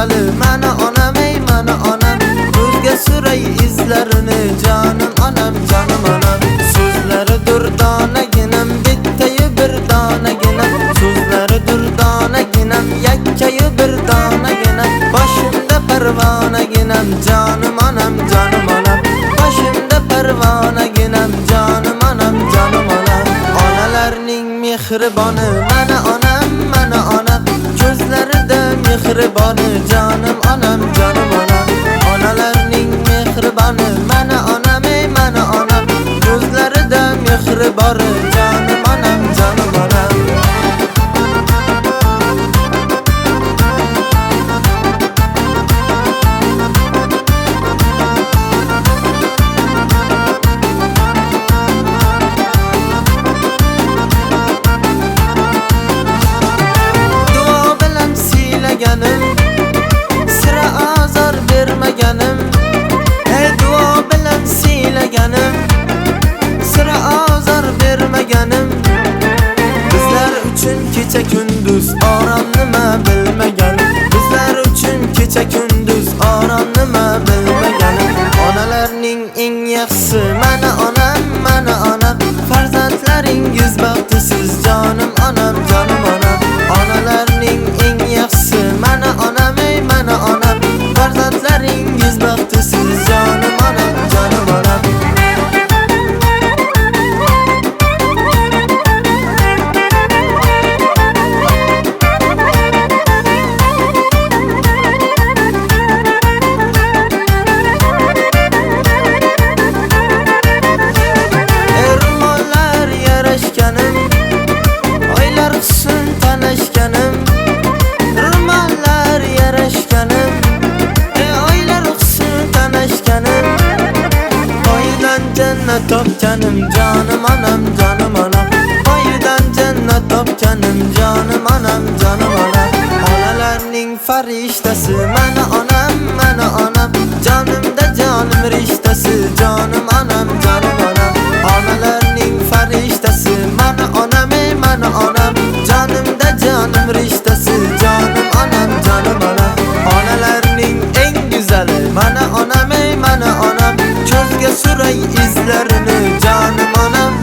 güzeli mana onam ey mana onam. Ko'zga suray izlarini canım anam canım anam. So'zlari durdonaginam bittayu bir donaginam. So'zlari durdonaginam yakkayu bir donaginam. Boshimda parvonaginam canım anam canım anam. Boshimda parvonaginam canım anam canım anam. Onalarning mehriboni mana onam mana onam. Ko'zlarida mehriboni canım anam canım anam. Onalarning mehriboni mana onam ey mana onam. Ko'zlarida mehriboni canım anam canım anam. Sıra azar vermegenim. Dua bilen siylegenim. Sıra azar vermegenim. Bizler üçün kecha kunduz orom nima bilmegenim. Bizler üçün kecha kunduz orom nima bilmegenim. Onalarning eng yaxshisi mana onam mana onam. Farzandlaringiz baxtsiz canım anam canım anam. Onalarning eng yaxshisi mana onam ey mana onam. Farzandlaringiz baxtsiz canım anam canım anam. Ermonlar yarashganim, oylar husn tanashganim. Ro'mollar yarashganim, oylar husn tanashganim. Oydan jannat topganim canım anam canım anam. Oydan jannat topganim canım anam canım anam. Onalarning farishtasi mana onam mana onam. Canımda canım rishtasi canım anam canım anam. Onalarning farishtasi mana onam ey mana onam. Canımda canım rishtasi canım anam canım anam. Onalarning eng güzeli mana onam ey mana onam. Ko'zga suray izlarini canım anam